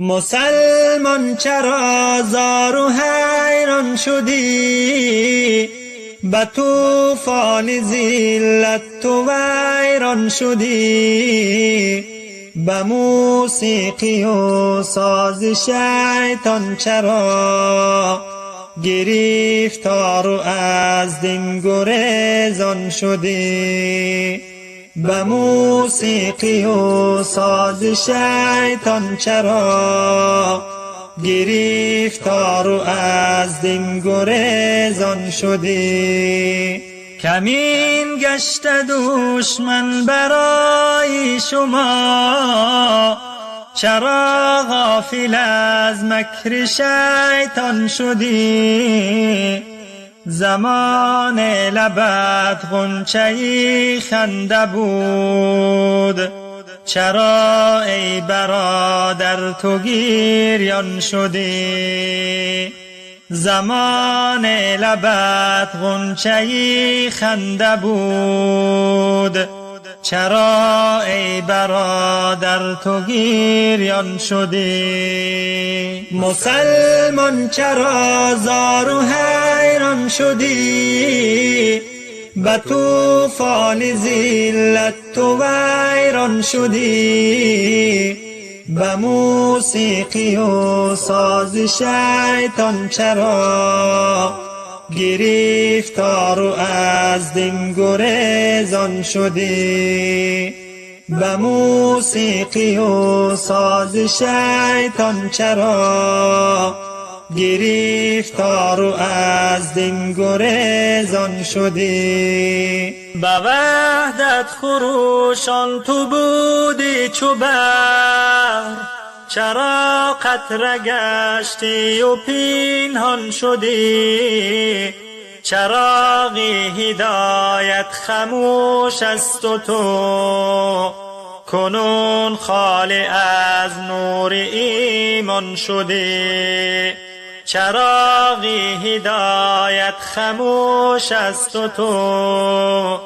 مسلمان چرا زار و حیران شدی؟ به طوفان ذلت تو ویران شدی. به موسیقی و ساز شیطان چرا گرفتار و از دین گریزان شدی؟ به موسیقی و ساز شیطان چرا گرفتار و از دین گریزان شدی؟ کمین گشت دشمن برای شما، چرا غافل از مکر شیطان شدی؟ زمان لبت غنچه خنده بود، چرا ای برادر تو گریان شدی؟ زمان لبت غنچه خنده بود، چرا ای برادر تو گریان شدی؟ مسلمان چرا زار و حیران شدی؟ به طوفان ذلت تو ویران شدی. به موسیقی و ساز شیطان چرا گرفتار و از دین گریزان شدی؟ به موسیقی و ساز شیطان چرا گرفتار و از دین گریزان شدی؟ به وحدت خروشان تو بودی چو بحر، چرا قطره گشتی و پنهان شدی؟ چراغ هدایت خموش است و تو کنون خالی از نور ایمان شدی. چراغ هدایت خموش است و تو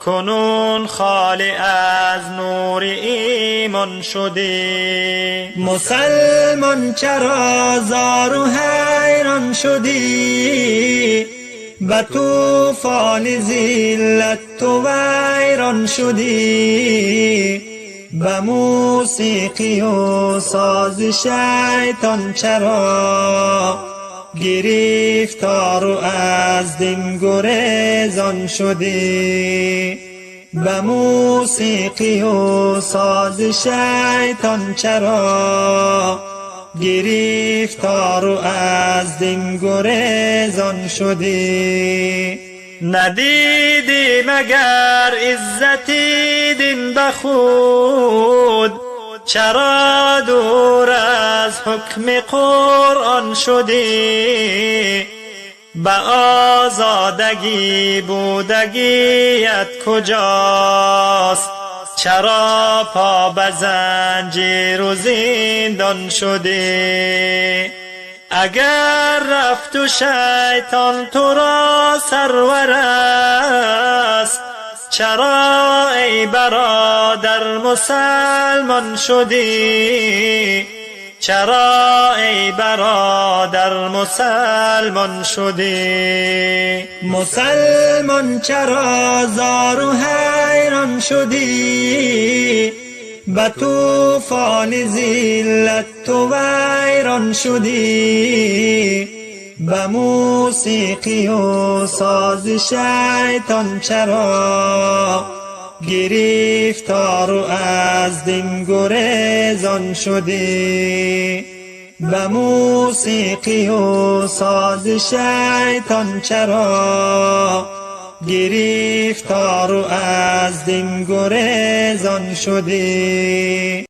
کنون خالی از نور ایمان شدی. مسلمان چرا زار و حیران شدی؟ به طوفان ذلت تو ویران شدی. به موسیقی و ساز شیطان چرا گرفتار و از دین گریزان شدی؟ به موسیقی و ساز شیطان چرا گرفتار و از دین گریزان شدی؟ ندیدی مگر عزتی دین به خود، چرا دور از حکم قرآن شدی؟ به آزادگی بودگیت کجاست؟ چرا پا به زنجیر و زندان شدی؟ اگر رفت و شیطان تو را سرور است، چرا ای برادر مسلمان شدی؟ چرا ای برادر مسلمان شدی؟ مسلمان چرا زار و حیران شدی؟ به طوفان ذلت تو ویران شدی. به موسیقی و ساز شیطان چرا گرفتار و از دین گریزان شدی؟ به موسیقی و ساز شیطان چرا گرفتار و از دین گریزان شدی؟